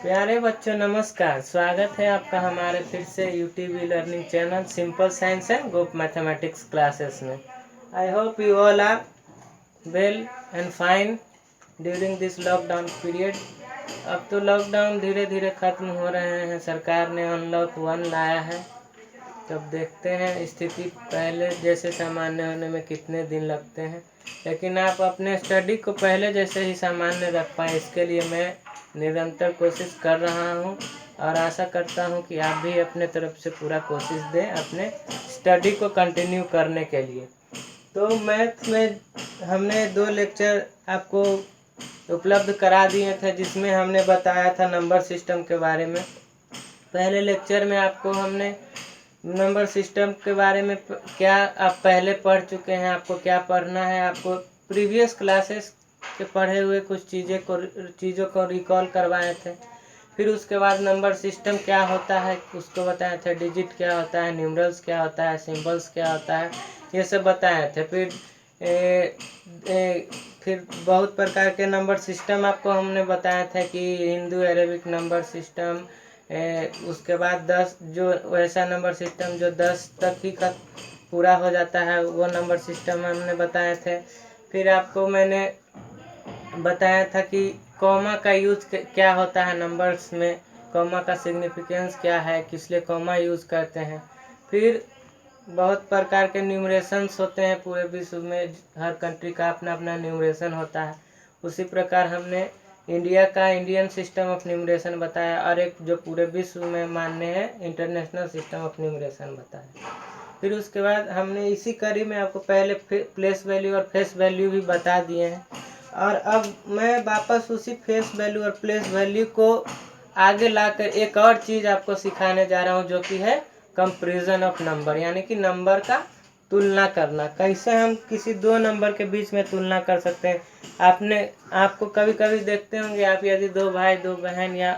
प्यारे बच्चों नमस्कार। स्वागत है आपका हमारे फिर से YouTube learning channel simple science and group mathematics classes में। I hope you all are well and fine during this lockdown period. अब तो लॉकडाउन धीरे धीरे ख़त्म हो रहे हैं। सरकार ने अनलॉक 1 लाया है। तब देखते हैं स्थिति पहले जैसे सामान्य होने में कितने दिन लगते हैं, लेकिन आप अपने स्टडी को पहले जैसे ही सामान्य रख पाएँ इसके लिए मैं निरंतर कोशिश कर रहा हूं और आशा करता हूं कि आप भी अपने तरफ से पूरा कोशिश दें अपने स्टडी को कंटिन्यू करने के लिए। तो मैथ में हमने 2 लेक्चर आपको उपलब्ध करा दिए थे जिसमें हमने बताया था नंबर सिस्टम के बारे में। पहले लेक्चर में आपको हमने नंबर सिस्टम के बारे में क्या आप पहले पढ़ चुके हैं, आपको क्या पढ़ना है, आपको प्रीवियस क्लासेस के पढ़े हुए कुछ चीज़ों को रिकॉल करवाए थे। फिर उसके बाद नंबर सिस्टम क्या होता है उसको बताए थे, डिजिट क्या होता है, न्यूमरल्स क्या होता है, सिंबल्स क्या होता है, ये सब बताए थे। फिर बहुत प्रकार के नंबर सिस्टम आपको हमने बताया था कि हिंदू अरेबिक नंबर सिस्टम, उसके बाद 10 जो वैसा नंबर सिस्टम जो 10 तक ही पूरा हो जाता है वो नंबर सिस्टम हमने बताए थे। फिर आपको मैंने बताया था कि कॉमा का यूज क्या होता है नंबर्स में, कॉमा का सिग्निफिकेंस क्या है, किस लिए कॉमा यूज करते हैं। फिर बहुत प्रकार के न्यूमरेशंस होते हैं पूरे विश्व में, हर कंट्री का अपना अपना न्यूमरेशन होता है। उसी प्रकार हमने इंडिया का इंडियन सिस्टम ऑफ न्यूमरेशन बताया और एक जो पूरे विश्व में मान्य है इंटरनेशनल सिस्टम ऑफ न्यूमरेशन बताया। फिर उसके बाद हमने इसी कड़ी में आपको पहले प्लेस वैल्यू और फेस वैल्यू भी बता दिए हैं और अब मैं वापस उसी फेस वैल्यू और प्लेस वैल्यू को आगे लाकर एक और चीज़ आपको सिखाने जा रहा हूँ जो कि है कंपैरिजन ऑफ नंबर, यानी कि नंबर का तुलना करना। कैसे हम किसी 2 नंबर के बीच में तुलना कर सकते हैं। आपको कभी कभी देखते होंगे आप, यदि 2 भाई 2 बहन या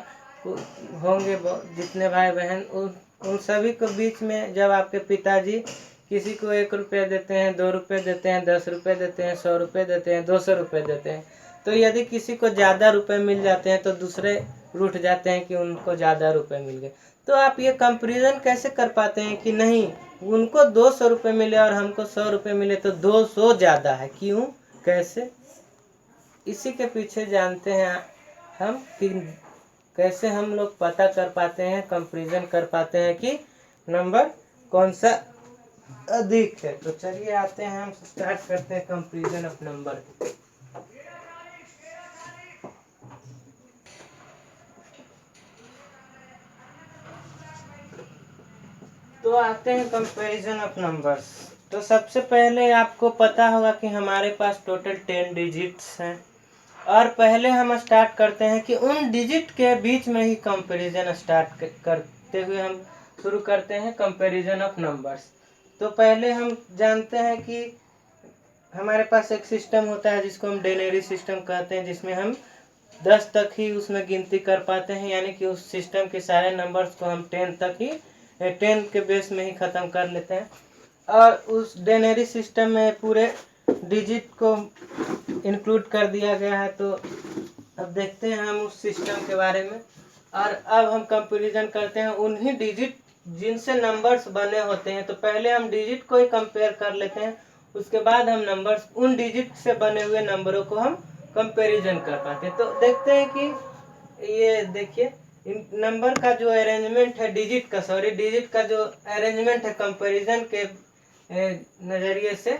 होंगे जितने भाई बहन उन सभी के बीच में जब आपके पिताजी किसी को 1 रुपये देते हैं, 2 रुपये देते हैं, 10 रुपये देते हैं, 100 रुपये देते हैं, 200 रुपये देते हैं, तो यदि किसी को ज़्यादा रुपये मिल जाते हैं तो दूसरे रूठ जाते हैं कि उनको ज़्यादा रुपये मिल गए। तो आप ये कंपैरिजन कैसे कर पाते हैं कि नहीं उनको 200 रुपये मिले और हमको 100 रुपये मिले तो 200 ज़्यादा है, क्यों, कैसे? इसी के पीछे जानते हैं हम कि कैसे हम लोग पता कर पाते हैं, कंपैरिजन कर पाते हैं कि नंबर कौन सा अधिक है। तो चलिए आते हैं, हम स्टार्ट करते हैं कंपैरिजन ऑफ नंबर। तो आते हैं कंपैरिजन ऑफ नंबर्स। तो सबसे पहले आपको पता होगा कि हमारे पास टोटल 10 डिजिट्स हैं और पहले हम स्टार्ट करते हैं कि उन डिजिट के बीच में ही कंपैरिजन स्टार्ट करते हुए हम शुरू करते हैं कंपैरिजन ऑफ नंबर्स। तो पहले हम जानते हैं कि हमारे पास एक सिस्टम होता है जिसको हम डेनरी सिस्टम कहते हैं, जिसमें हम 10 तक ही उसमें गिनती कर पाते हैं, यानी कि उस सिस्टम के सारे नंबर्स को हम 10 तक ही 10 के बेस में ही ख़त्म कर लेते हैं। और उस डेनरी सिस्टम में पूरे डिजिट को इंक्लूड कर दिया गया है। तो अब देखते हैं हम उस सिस्टम के बारे में और अब हम कंपैरिजन करते हैं उन्हीं डिजिट जिनसे नंबर्स बने होते हैं। तो पहले हम डिजिट को ही कंपेयर कर लेते हैं, उसके बाद हम नंबर्स उन डिजिट से बने हुए नंबरों को हम कंपैरिजन कर पाते हैं। तो देखते हैं कि ये देखिए नंबर का जो अरेंजमेंट है डिजिट का जो अरेंजमेंट है कंपैरिजन के नज़रिए से,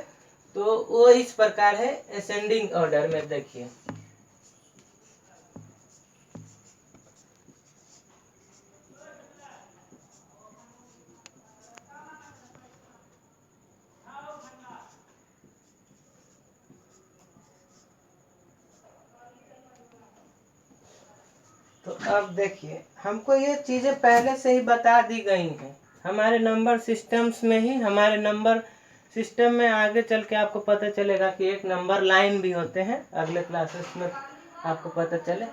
तो वो इस प्रकार है असेंडिंग ऑर्डर में। देखिए तो अब देखिए हमको ये चीज़ें पहले से ही बता दी गई हैं हमारे नंबर सिस्टम्स में ही। हमारे नंबर सिस्टम में आगे चल के आपको पता चलेगा कि एक नंबर लाइन भी होते हैं, अगले क्लासेस में आपको पता चले।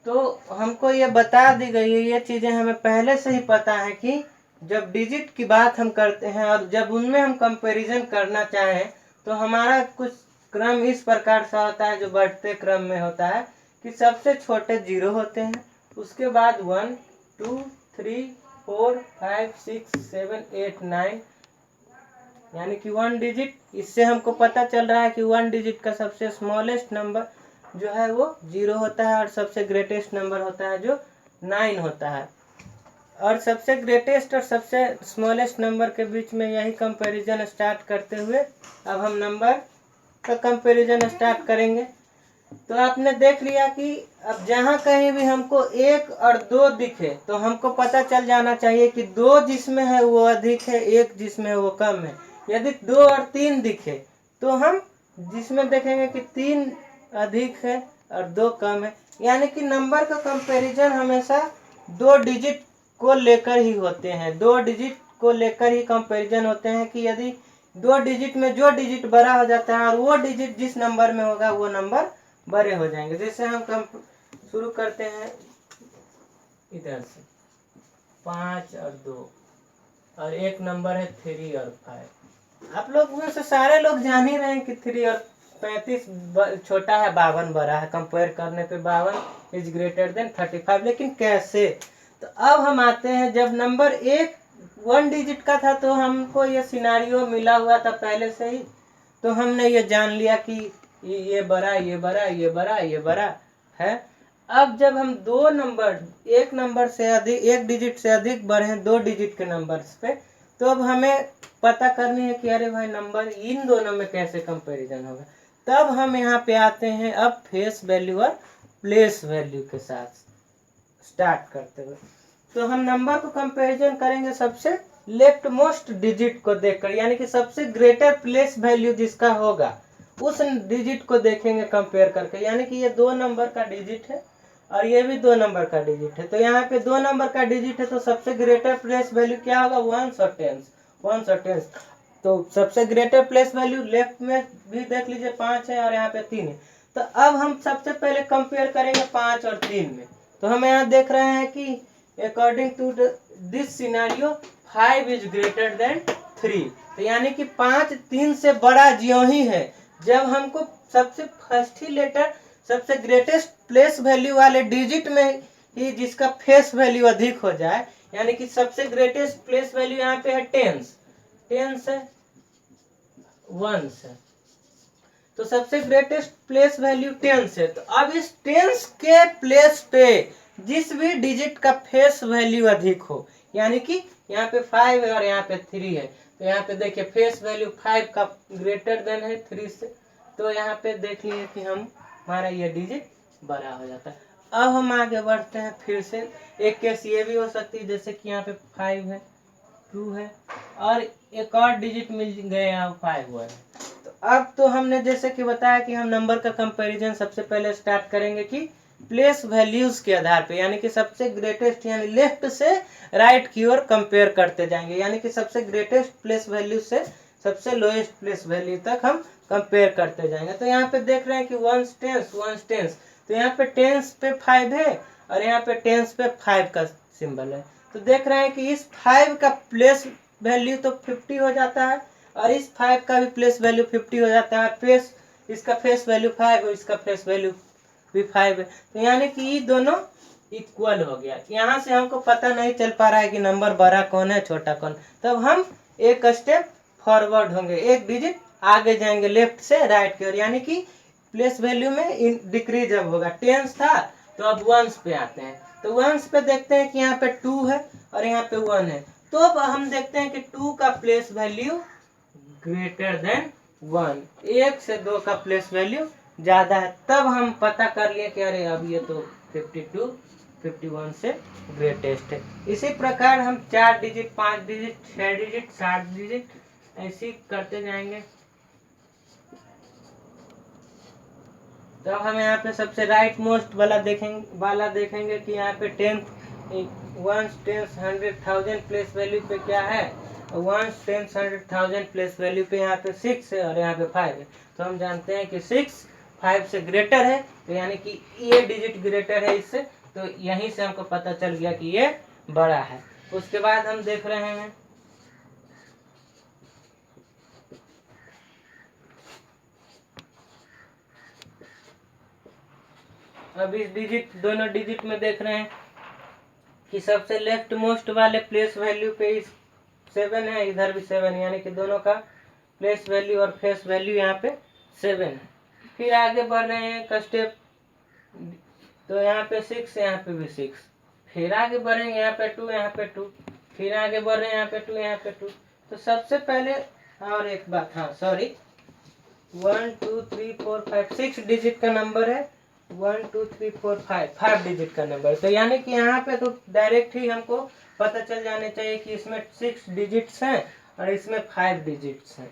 तो हमको ये बता दी गई है, ये चीज़ें हमें पहले से ही पता है कि जब डिजिट की बात हम करते हैं और जब उनमें हम कंपैरिजन करना चाहें तो हमारा कुछ क्रम इस प्रकार से होता है जो बढ़ते क्रम में होता है कि सबसे छोटे 0 होते हैं, उसके बाद 1 2 3 4 5 6 7 8 9, यानी कि 1 डिजिट। इससे हमको पता चल रहा है कि 1 डिजिट का सबसे स्मॉलेस्ट नंबर जो है वो 0 होता है और सबसे ग्रेटेस्ट नंबर होता है जो 9 होता है। और सबसे ग्रेटेस्ट और सबसे स्मॉलेस्ट नंबर के बीच में यही कंपैरिजन स्टार्ट करते हुए अब हम नंबर का कंपैरिजन स्टार्ट करेंगे। तो आपने देख लिया कि अब जहाँ कहीं भी हमको 1 और 2 दिखे तो हमको पता चल जाना चाहिए कि 2 जिसमें है वो अधिक है, 1 जिसमें है वो कम है। यदि 2 और 3 दिखे तो हम जिसमें देखेंगे कि 3 अधिक है और 2 कम है। यानी कि नंबर का कंपैरिजन हमेशा 2 डिजिट को लेकर ही होते हैं, 2 डिजिट को लेकर ही कंपैरिजन होते हैं कि यदि 2 डिजिट में जो डिजिट बड़ा हो जाता है और वो डिजिट जिस नंबर में होगा वो नंबर बड़े हो जाएंगे। जैसे हम शुरू करते हैं इधर से 5 और 2 और एक नंबर है 3 और 5। आप लोग में से सारे लोग जान ही रहे हैं कि 3 और 35 छोटा है, 52 बड़ा है। कंपेयर करने पे 52 इज ग्रेटर देन 35। लेकिन कैसे? तो अब हम आते हैं, जब नंबर 1 डिजिट का था तो हमको ये सिनारियो मिला हुआ था पहले से ही, तो हमने ये जान लिया कि ये बड़ा, ये बड़ा, ये बड़ा, ये बड़ा है। अब जब हम दो नंबर, एक नंबर से अधिक, एक डिजिट से अधिक बढ़े 2 डिजिट के नंबर्स पे, तो अब हमें पता करनी है कि अरे भाई नंबर इन दोनों में कैसे कंपैरिजन होगा। तब हम यहाँ पे आते हैं अब फेस वैल्यू और प्लेस वैल्यू के साथ स्टार्ट करते हुए। तो हम नंबर को कंपैरिजन करेंगे सबसे लेफ्ट मोस्ट डिजिट को देखकर, यानी कि सबसे ग्रेटर प्लेस वैल्यू जिसका होगा उस डिजिट को देखेंगे कंपेयर करके। यानी कि ये 2 नंबर का डिजिट है और ये भी 2 नंबर का डिजिट है। तो यहाँ पे 2 नंबर का डिजिट है तो सबसे ग्रेटर प्लेस वैल्यू क्या होगा? 1 और 10। तो सबसे ग्रेटर प्लेस वैल्यू लेफ्ट में भी देख लीजिए 5 है और यहाँ पे 3 है। तो अब हम सबसे पहले कंपेयर करेंगे 5 और 3 में। तो हम यहाँ देख रहे हैं कि according to this scenario 5 is greater than 3। तो यानी कि 5 3 से बड़ा ज्यों ही है। जब हमको सबसे फर्स्ट ही लेटर सबसे ग्रेटेस्ट प्लेस वैल्यू वाले डिजिट में ही जिसका फेस वैल्यू अधिक हो जाए, यानी कि सबसे ग्रेटेस्ट प्लेस वैल्यू यहाँ पे है 10 है, 1 है, तो सबसे ग्रेटेस्ट प्लेस वैल्यू 10 है। तो अब इस 10 के प्लेस पे जिस भी डिजिट का फेस वैल्यू अधिक हो, यानी कि यहाँ पे 5 है और यहाँ पे 3 है, तो यहाँ पे देखिए फेस वैल्यू 5 का ग्रेटर देन है 3 से, तो यहाँ पे देख लिए कि हमारा ये डिजिट बड़ा हो जाता है। अब हम आगे बढ़ते हैं फिर से। एक केस ये भी हो सकती है जैसे कि यहाँ पे 5 है, 2 है और एक और डिजिट मिल गए यहाँ 5 हुआ है। तो अब तो हमने जैसे कि बताया कि हम नंबर का कंपैरिजन सबसे पहले स्टार्ट करेंगे कि प्लेस वैल्यूज के आधार पे, यानी कि सबसे ग्रेटेस्ट यानी लेफ्ट से राइट की ओर कंपेयर करते जाएंगे, यानी कि सबसे ग्रेटेस्ट प्लेस वैल्यू से सबसे लोएस्ट प्लेस वैल्यू तक हम कंपेयर करते जाएंगे। तो यहाँ पे देख रहे हैं कि 1 10, तो यहाँ पे 10 पे 5 है और यहाँ पे 10 पे 5 का सिंबल है। तो देख रहे हैं कि इस 5 का प्लेस वैल्यू तो 50 हो जाता है और इस 5 का भी प्लेस वैल्यू 50 हो जाता है। फेस इसका फेस वैल्यू 5 और इसका फेस वैल्यू भी 5 है, तो यानी कि ये दोनों इक्वल हो गया। यहाँ से हमको पता नहीं चल पा रहा है कि नंबर बड़ा कौन है छोटा कौन, तब हम एक स्टेप फॉरवर्ड होंगे, एक डिजिट आगे जाएंगे लेफ्ट से राइट की ओर, यानी कि प्लेस वैल्यू में डिक्रीज अब होगा। 10 था तो अब 1 पे आते हैं, तो 1 पे देखते हैं कि यहाँ पे 2 है और यहाँ पे 1 है, तो अब हम देखते हैं कि 2 का प्लेस वैल्यू ग्रेटर देन 1, 1 से 2 का प्लेस वैल्यू ज्यादा है। तब हम पता कर लिए कि अरे अब ये तो 52 51 से ग्रेटेस्ट है। इसी प्रकार हम 4 डिजिट 5 डिजिट 6 डिजिट 7 डिजिट ऐसे करते जाएंगे। तो अब हम यहाँ पे सबसे राइट मोस्ट वाला देखेंगे कि यहाँ पे 10 1 10 100 1000 प्लेस वैल्यू पे क्या है, 1 10 100 1000 प्लेस वैल्यू पे यहाँ पे 6 है और यहाँ पे 5 है। तो हम जानते हैं कि 6 5 से ग्रेटर है, तो यानी कि ये डिजिट ग्रेटर है इससे, तो यहीं से हमको पता चल गया कि ये बड़ा है। उसके बाद हम देख रहे हैं अब इस डिजिट दोनों डिजिट में देख रहे हैं कि सबसे लेफ्ट मोस्ट वाले प्लेस वैल्यू पे 7 है, इधर भी 7 है, यानी कि दोनों का प्लेस वैल्यू और फेस वैल्यू यहाँ पे 7 है। फिर आगे बढ़ रहे हैं एक स्टेप, तो यहाँ पे 6, यहाँ पे भी 6। फिर आगे बढ़ेंगे, यहाँ पे 2, यहाँ पे 2। फिर आगे बढ़ रहे हैं, यहाँ पे 2, यहाँ पे 2। तो सबसे पहले और एक बात, हाँ सॉरी, 1 2 3 4 5 6 डिजिट का नंबर है। 1 2 3 4 5 डिजिट का नंबर। तो यानी कि यहाँ पे तो डायरेक्ट ही हमको पता चल जाने चाहिए कि इसमें 6 डिजिट्स हैं और इसमें 5 डिजिट्स हैं।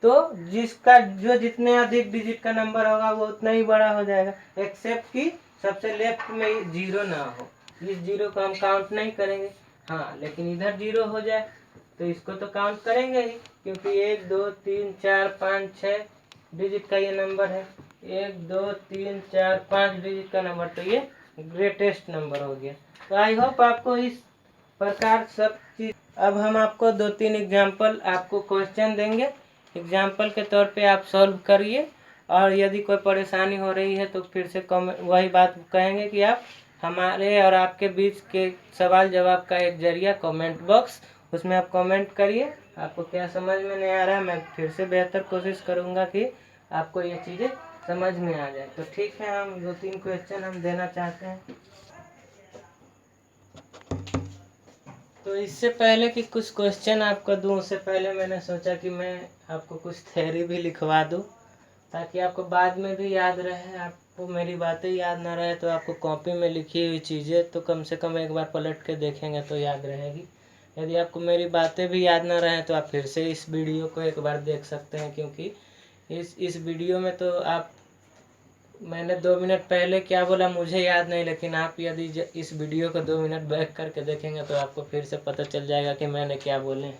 तो जिसका जो जितने अधिक डिजिट का नंबर होगा वो उतना ही बड़ा हो जाएगा, एक्सेप्ट कि सबसे लेफ्ट में 0 ना हो। इस 0 को हम काउंट नहीं करेंगे। हाँ, लेकिन इधर 0 हो जाए तो इसको तो काउंट करेंगे ही, क्योंकि 1 2 3 4 5 6 डिजिट का ये नंबर है। 1 2 3 4 5 डिजिट का नंबर, तो ये ग्रेटेस्ट नंबर हो गया। तो आई होप आपको इस प्रकार सब चीज। अब हम आपको 2-3 एग्जाम्पल आपको क्वेश्चन देंगे, एग्जाम्पल के तौर पे आप सॉल्व करिए। और यदि कोई परेशानी हो रही है तो फिर से वही बात कहेंगे कि आप हमारे और आपके बीच के सवाल जवाब का एक जरिया कमेंट बॉक्स, उसमें आप कमेंट करिए। आपको क्या समझ में नहीं आ रहा है, मैं फिर से बेहतर कोशिश करूँगा कि आपको ये चीज़ें समझ में आ जाए। तो ठीक है, हम 2-3 क्वेश्चन हम देना चाहते हैं। तो इससे पहले कि कुछ क्वेश्चन आपको दूं, उससे पहले मैंने सोचा कि मैं आपको कुछ थ्योरी भी लिखवा दूं, ताकि आपको बाद में भी याद रहे। आपको मेरी बातें याद ना रहे तो आपको कॉपी में लिखी हुई चीज़ें तो कम से कम एक बार पलट के देखेंगे तो याद रहेगी। यदि आपको मेरी बातें भी याद ना रहे तो आप फिर से इस वीडियो को एक बार देख सकते हैं, क्योंकि इस वीडियो में तो आप, मैंने 2 मिनट पहले क्या बोला मुझे याद नहीं, लेकिन आप यदि इस वीडियो को 2 मिनट बैक करके देखेंगे तो आपको फिर से पता चल जाएगा कि मैंने क्या बोले।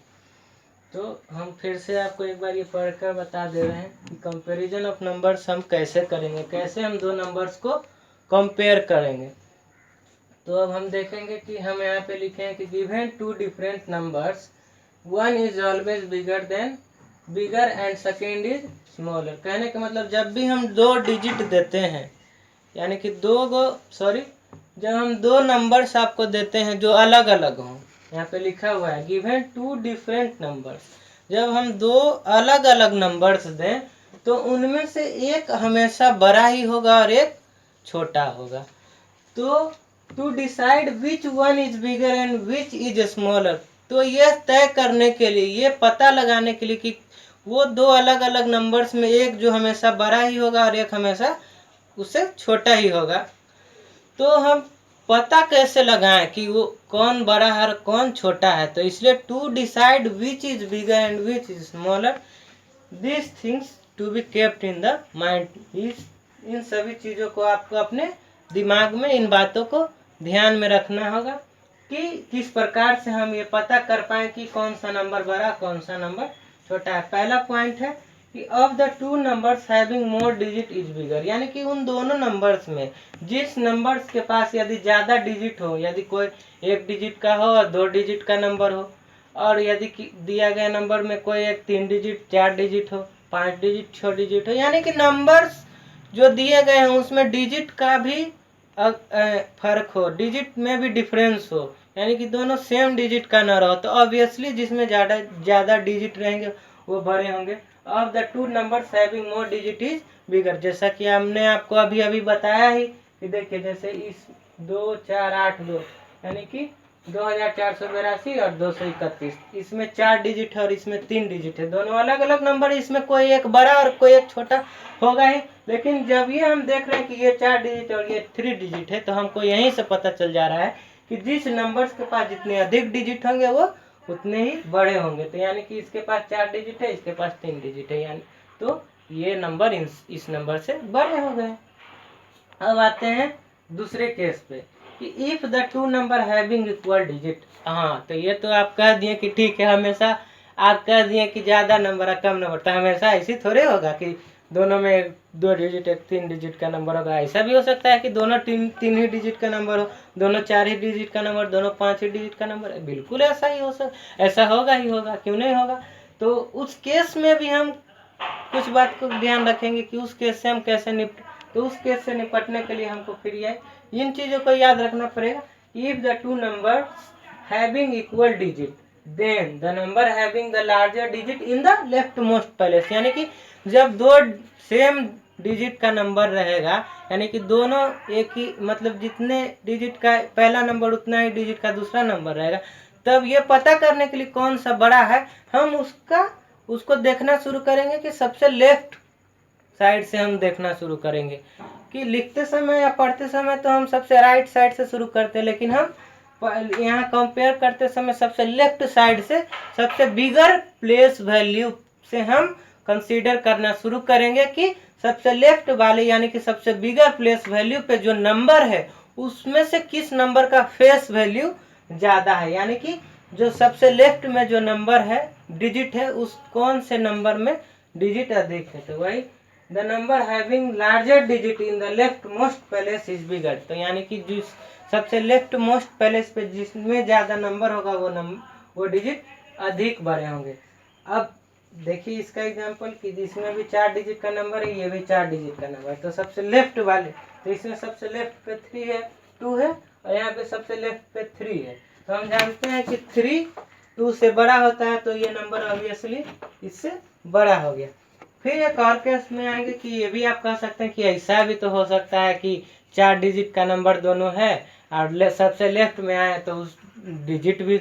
तो हम फिर से आपको एक बार ये पढ़कर बता दे रहे हैं कि कंपैरिजन ऑफ नंबर्स हम कैसे करेंगे, कैसे हम दो नंबर्स को कंपेयर करेंगे। तो अब हम देखेंगे कि हम यहाँ पे लिखे हैं कि given 2 different numbers, 1 is always bigger and second is smaller. कहने का मतलब जब भी हम 2 डिजिट देते हैं, यानी कि जब हम 2 नंबर्स आपको देते हैं जो अलग अलग हों, यहाँ पे लिखा हुआ है गिवन 2 डिफरेंट नंबर्स, जब हम 2 अलग अलग नंबर्स दें तो उनमें से एक हमेशा बड़ा ही होगा और एक छोटा होगा। तो to decide which one is bigger and which is smaller, तो यह तय करने के लिए, ये पता लगाने के लिए कि वो 2 अलग अलग नंबर्स में एक जो हमेशा बड़ा ही होगा और एक हमेशा उससे छोटा ही होगा, तो हम पता कैसे लगाएं कि वो कौन बड़ा है और कौन छोटा है। तो इसलिए to decide which is bigger and which is smaller, this things to be kept in the mind. इन सभी चीज़ों को आपको अपने दिमाग में, इन बातों को ध्यान में रखना होगा कि किस प्रकार से हम ये पता कर पाए कि कौन सा नंबर बड़ा कौन सा नंबर छोटा है। पहला पॉइंट है कि of the 2 numbers having more digit is bigger, यानी कि उन दोनों नंबर्स में जिस नंबर्स के पास यदि ज़्यादा डिजिट हो, यदि कोई 1 डिजिट का हो और 2 डिजिट का नंबर हो, और यदि दिया गया नंबर में कोई एक 3 डिजिट 4 डिजिट हो, 5 डिजिट 6 डिजिट हो, यानी कि नंबर्स जो दिए गए हैं उसमें डिजिट का भी फर्क हो, डिजिट में भी डिफरेंस हो, यानी कि दोनों सेम डिजिट का ना रहो, तो ऑब्वियसली जिसमें ज़्यादा डिजिट रहेंगे वो बड़े होंगे। Of the 2 numbers having more digit is bigger, जैसा कि हमने आपको अभी अभी बताया ही कि देखिए, जैसे इस 2 4 8 2, यानी कि 2482 और 231, इसमें 4 डिजिट है और इसमें 3 डिजिट है, दोनों अलग अलग नंबर, इसमें कोई एक बड़ा और कोई एक छोटा होगा ही। लेकिन जब ये हम देख रहे हैं कि ये 4 डिजिट और ये 3 डिजिट है, तो हमको यहीं से पता चल जा रहा है कि जिस नंबर्स के पास जितने अधिक डिजिट होंगे वो उतने ही बड़े होंगे। तो यानी कि इसके पास 4 डिजिट है, इसके पास 3 डिजिट है, यानी तो ये नंबर इस नंबर से बड़े हो गए। अब आते हैं दूसरे केस पे कि if the 2 number having equal digit. हाँ, तो ये तो आप कह दिए कि ठीक है, हमेशा आप कह दिए कि ज़्यादा नंबर है कम नंबर, तो हमेशा ऐसी थोड़े होगा कि दोनों में 2 डिजिट एक 3 डिजिट का नंबर होगा। ऐसा भी हो सकता है कि दोनों तीन ही डिजिट का नंबर हो, दोनों 4 ही डिजिट का नंबर, दोनों 5 ही डिजिट का नंबर है, बिल्कुल ऐसा ही ऐसा होगा ही होगा, क्यों नहीं होगा। तो उस केस में भी हम कुछ बात को ध्यान रखेंगे कि उस केस से हम कैसे तो उस केस से निपटने के लिए हमको फिर ये इन चीज़ों को याद रखना पड़ेगा if the two number having equal digit then the number having the larger digit in the left most place, यानी कि जब दो सेम डिजिट का नंबर रहेगा, यानी कि दोनों एक ही मतलब जितने डिजिट का पहला नंबर उतना ही डिजिट का दूसरा नंबर रहेगा, तब ये पता करने के लिए कौन सा बड़ा है, हम उसको देखना शुरू करेंगे कि सबसे लेफ्ट साइड से हम देखना शुरू करेंगे। कि लिखते समय या पढ़ते समय तो हम सबसे राइट साइड से शुरू करते हैं, लेकिन हम यहाँ कंपेयर करते समय सबसे लेफ्ट साइड से सबसे बिगर प्लेस वैल्यू से हम कंसीडर करना शुरू करेंगे कि सबसे लेफ्ट वाले यानी कि सबसे बिगर प्लेस वैल्यू पे जो नंबर है उसमें से किस नंबर का फेस वैल्यू ज्यादा है, यानी कि जो सबसे लेफ्ट में जो नंबर है डिजिट है उस कौन से नंबर में डिजिट अधिक है। तो वही the number having larger digit in the left most place is bigger, तो यानी कि जिस सबसे लेफ्ट मोस्ट प्लेस पे जिसमें ज्यादा नंबर होगा वो डिजिट अधिक बड़े होंगे। अब देखिए इसका एग्जांपल कि जिसमें भी 4 डिजिट का नंबर है, ये भी 4 डिजिट का नंबर है, तो सबसे लेफ्ट वाले, तो इसमें सबसे लेफ्ट पे 3 है, 2 है, और यहाँ पे सबसे लेफ्ट पे 3 है। तो हम जानते हैं कि 3 2 से बड़ा होता है, तो ये नंबर ऑब्वियसली इससे बड़ा हो गया। फिर एक और केस में आएंगे कि ये भी आप कह सकते हैं कि ऐसा भी तो हो सकता है कि 4 डिजिट का नंबर दोनों है और सबसे लेफ्ट में आए तो उस डिजिट भी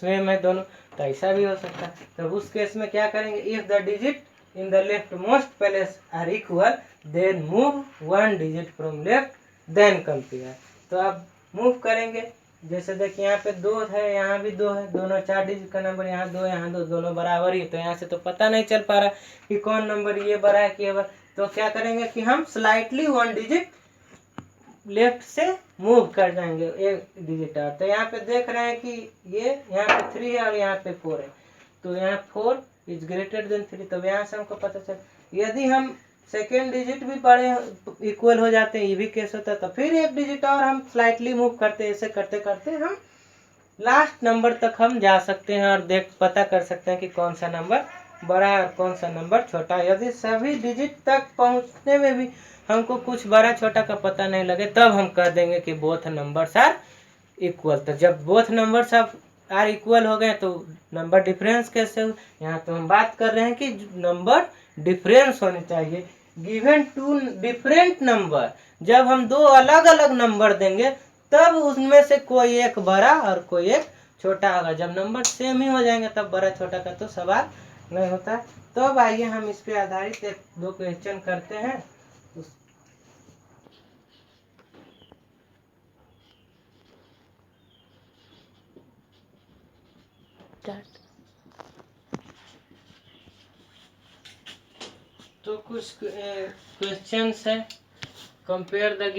सेम है दोनों, तो ऐसा भी हो सकता है। तो उस केस में क्या करेंगे, if the digit in the left most place are equal then move 1 digit from left then compare. तो अब मूव करेंगे, जैसे देखिए यहाँ पे 2 है, यहाँ भी 2 है, दोनों 4 डिजिट का नंबर, यहाँ 2 यहाँ 2 दोनों बराबर ही, तो यहाँ से तो पता नहीं चल पा रहा कि कौन नंबर ये बड़ा है कि ये बड़ा। तो क्या करेंगे कि हम स्लाइटली 1 डिजिट लेफ्ट से मूव कर जाएंगे, एक डिजिट और। तो यहाँ पे देख रहे हैं कि ये यहाँ पे 3 है और यहाँ पे 4 है, तो यहाँ 4 इज ग्रेटर देन 3, तो यहाँ से हमको पता चल। यदि हम सेकेंड डिजिट भी बड़े इक्वल हो जाते हैं, ये भी केस होता है, तो फिर एक डिजिट और हम स्लाइटली मूव करते हैं, ऐसे करते करते हम लास्ट नंबर तक हम जा सकते हैं और पता कर सकते हैं कि कौन सा नंबर बड़ा है और कौन सा नंबर छोटा है। यदि सभी डिजिट तक पहुंचने में भी हमको कुछ बड़ा छोटा का पता नहीं लगे, तब हम कह देंगे कि बोथ नंबर्स आर इक्वल। तो जब बोथ नंबर्स आर इक्वल हो गए तो नंबर डिफरेंस कैसे हो, यहाँ तो हम बात कर रहे हैं कि नंबर डिफरेंस होने चाहिए। गिवन टू डिफरेंट नंबर, जब हम दो अलग अलग नंबर देंगे तब उसमें से कोई एक बड़ा और कोई एक छोटा होगा। जब नंबर सेम ही हो जाएंगे तब बड़ा छोटा का तो सवाल नहीं होता। तो अब आइए हम इस पे आधारित एक दो क्वेश्चन करते हैं। तो कुछ क्वेश्चंस है, कंपेयर द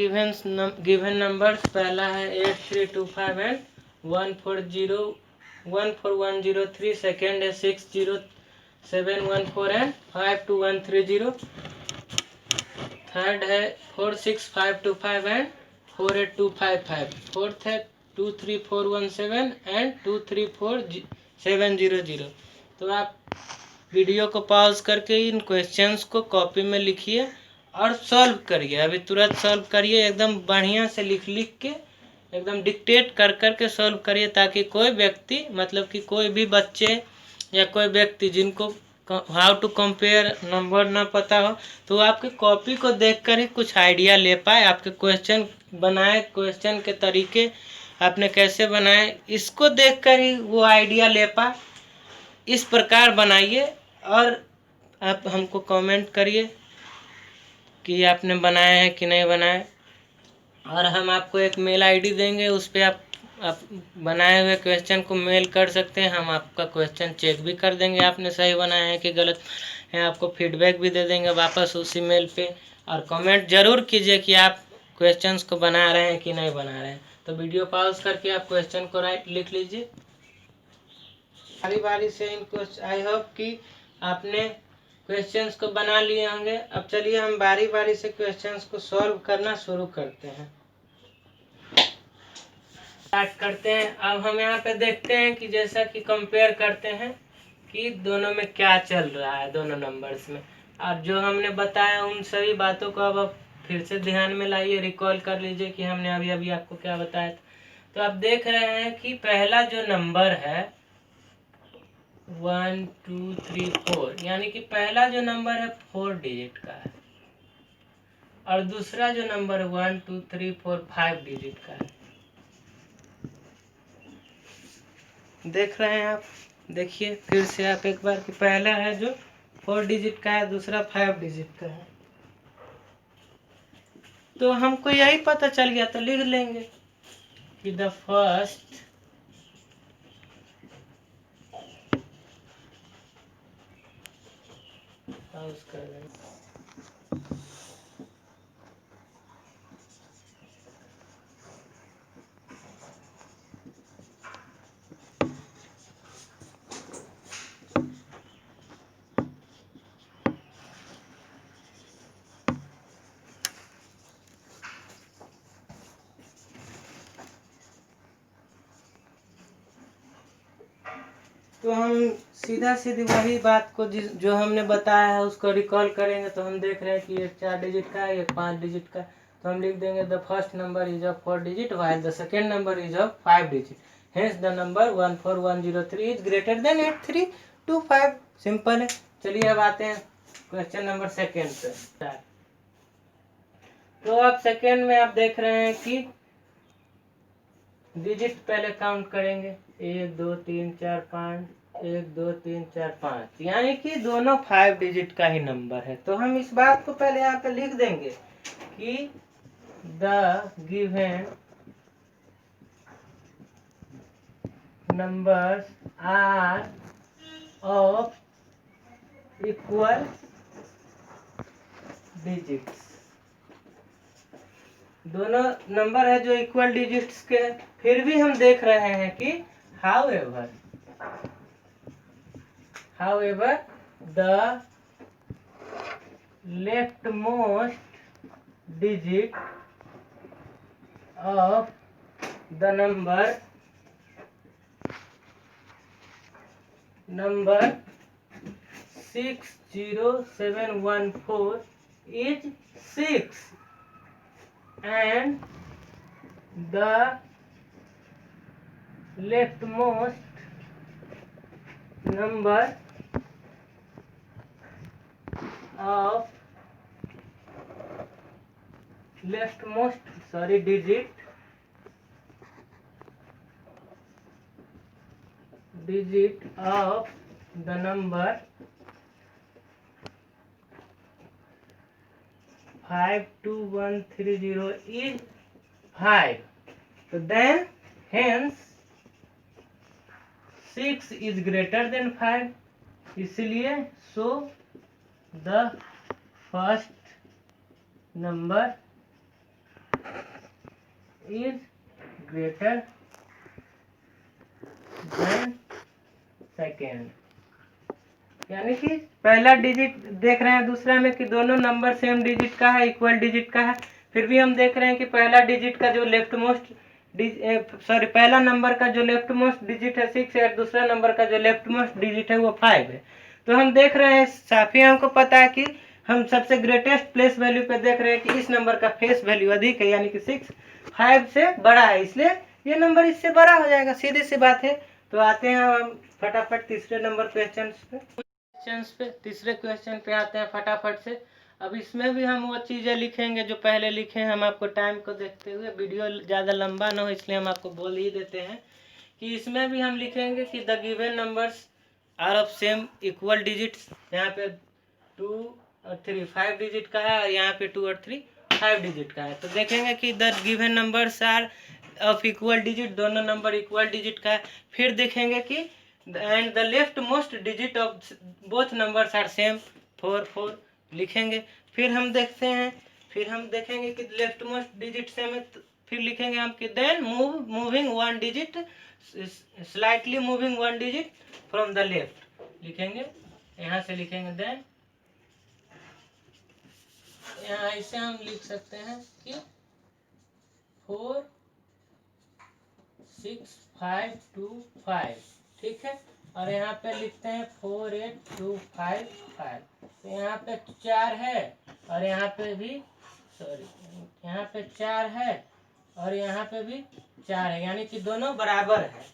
गिवन नंबर्स। पहला है 8325 एंड 14103। सेकेंड है 60714 एंड 52130। थर्ड है 46525 एंड 48255। फोर्थ है 23417 एंड 234700। तो आप वीडियो को पॉज करके इन क्वेश्चंस को कॉपी में लिखिए और सॉल्व करिए। अभी तुरंत सॉल्व करिए, एकदम बढ़िया से लिख लिख के एकदम डिक्टेट कर कर के सॉल्व करिए, ताकि कोई व्यक्ति मतलब कि कोई भी बच्चे या कोई व्यक्ति जिनको हाउ टू कंपेयर नंबर ना पता हो तो आपके कॉपी को देखकर ही कुछ आइडिया ले पाए। आपके क्वेश्चन बनाए, क्वेश्चन के तरीके आपने कैसे बनाए, इसको देखकर ही वो आइडिया ले पाए। इस प्रकार बनाइए और आप हमको कमेंट करिए कि आपने बनाया है कि नहीं बनाया। और हम आपको एक मेल आईडी देंगे, उस पर आप बनाए हुए क्वेश्चन को मेल कर सकते हैं। हम आपका क्वेश्चन चेक भी कर देंगे आपने सही बनाया है कि गलत है, आपको फीडबैक भी दे देंगे वापस उसी मेल पे। और कमेंट जरूर कीजिए कि आप क्वेश्चंस को बना रहे हैं कि नहीं बना रहे हैं। तो वीडियो पॉज करके आप क्वेश्चन को राइट लिख लीजिए बारी बारी से इनको। आई होप कि आपने क्वेश्चंस को बना लिए होंगे। अब चलिए हम बारी बारी से क्वेश्चंस को सॉल्व करना शुरू करते हैं। स्टार्ट करते हैं। अब हम यहाँ पे देखते हैं कि जैसा कि कंपेयर करते हैं कि दोनों में क्या चल रहा है, दोनों नंबर्स में। और जो हमने बताया उन सभी बातों को अब फिर से ध्यान में लाइए, रिकॉल कर लीजिए कि हमने अभी अभी आपको क्या बताया था। तो आप देख रहे हैं कि पहला जो नंबर है 1 2 3 4, यानी कि पहला जो नंबर है 4 डिजिट का है, और दूसरा जो नंबर 1 2 3 4 5 डिजिट का है। देख रहे हैं आप, देखिए फिर से आप एक बार कि पहला है जो 4 डिजिट का है, दूसरा 5 डिजिट का है। तो हमको यही पता चल गया, तो लिख लेंगे कि द फर्स्ट कर लेंगे। तो हम सीधा सीधी वही बात को जो हमने बताया है उसको रिकॉल करेंगे। तो हम देख रहे हैं कि एक 4 डिजिट का है, एक 5 डिजिट का। तो हम लिख देंगे the first number is of 4 digit while the second number is of 5 digit, hence the number 14103 is greater then 8325। Simple है। चलिए अब आते हैं क्वेश्चन नंबर सेकेंड पे। तो अब सेकेंड में आप देख रहे हैं कि डिजिट पहले काउंट करेंगे, 1 2 3 4 5, 1 2 3 4 5, यानी कि दोनों 5 डिजिट का ही नंबर है। तो हम इस बात को पहले यहाँ पे लिख देंगे कि the given numbers are of equal digits. दोनों नंबर है जो इक्वल डिजिट्स के। फिर भी हम देख रहे हैं कि however the leftmost digit of the number 60714 is 6, and the leftmost number of digit of the number 52130 is 5. So then hence 6 is greater than 5, इसलिए so the first number is greater than second। यानी कि पहला digit देख रहे हैं दूसरा में कि दोनों नंबर सेम डिजिट का है, इक्वल डिजिट का है। फिर भी हम देख रहे हैं कि पहला डिजिट का जो पहला नंबर का जो लेफ्ट मोस्ट डिजिट है 6 है, और दूसरा नंबर का जो लेफ्ट मोस्ट डिजिट है वो 5 है। तो हम देख रहे हैं साफी हमको पता है कि हम सबसे ग्रेटेस्ट प्लेस वैल्यू पे देख रहे हैं कि इस नंबर का फेस वैल्यू अधिक है, यानी कि 6 5 से बड़ा है, इसलिए ये नंबर इससे बड़ा हो जाएगा, सीधी सी बात है। तो आते हैं हम फटाफट तीसरे नंबर क्वेश्चन पे तीसरे क्वेश्चन पे आते हैं फटाफट से। अब इसमें भी हम वो चीज़ें लिखेंगे जो पहले लिखे हैं। हम आपको टाइम को देखते हुए, वीडियो ज़्यादा लंबा ना हो इसलिए हम आपको बोल ही देते हैं कि इसमें भी हम लिखेंगे कि the given numbers are of same equal digits. यहाँ पे 2 और 3 5 डिजिट का है, और यहाँ पे 2 और 3 5 डिजिट का है। तो देखेंगे कि the given numbers are of equal digit, दोनों नंबर इक्वल डिजिट का है। फिर देखेंगे कि and the left most digit of both numbers are same 4 4 लिखेंगे। फिर हम देखेंगे कि लेफ्ट मोस्ट डिजिट सेम है। फिर लिखेंगे हम कि then moving one digit, slightly moving one digit from the left लिखेंगे। यहाँ से लिखेंगे देन, यहाँ ऐसे हम लिख सकते हैं कि 4 6 5 2 5, ठीक है। और यहाँ पे लिखते हैं 4 8 2 5 5। तो यहाँ पे 4 है, और यहाँ पे भी यहाँ पे 4 है, और यहाँ पे भी 4 है, यानी कि दोनों बराबर है।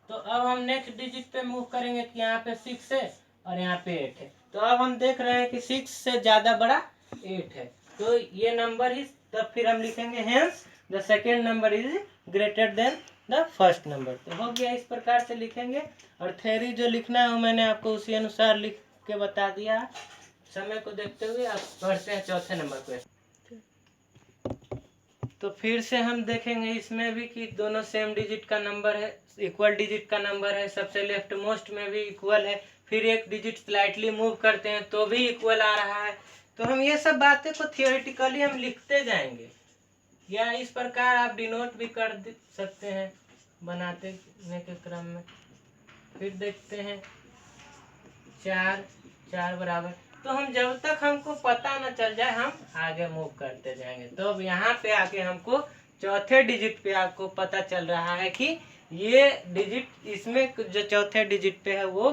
तो अब हम नेक्स्ट डिजिट पे मूव करेंगे कि यहाँ पे 6 है और यहाँ पे 8 है। तो अब हम देख रहे हैं कि 6 से ज्यादा बड़ा 8 है, तो ये नंबर ही, तब फिर हम लिखेंगे hence the second number is greater then the first number. तो हो गया, इस प्रकार से लिखेंगे। और थ्योरी जो लिखना है वो मैंने आपको उसी अनुसार लिख के बता दिया। समय को देखते हुए अब बढ़ते हैं चौथे नंबर पे। तो फिर से हम देखेंगे इसमें भी कि दोनों सेम डिजिट का नंबर है, इक्वल डिजिट का नंबर है। सबसे लेफ्ट मोस्ट में भी इक्वल है, फिर एक डिजिट स्लाइटली मूव करते हैं तो भी इक्वल आ रहा है। तो हम ये सब बातें को थियोरेटिकली हम लिखते जाएंगे, या इस प्रकार आप डिनोट भी कर सकते हैं बनाते के क्रम में। फिर देखते हैं 4 4 बराबर। तो हम जब तक हमको पता न चल जाए हम आगे मूव करते जाएंगे। तो अब यहाँ पे आके हमको चौथे डिजिट पे आपको पता चल रहा है कि ये डिजिट, इसमें जो चौथे डिजिट पे है वो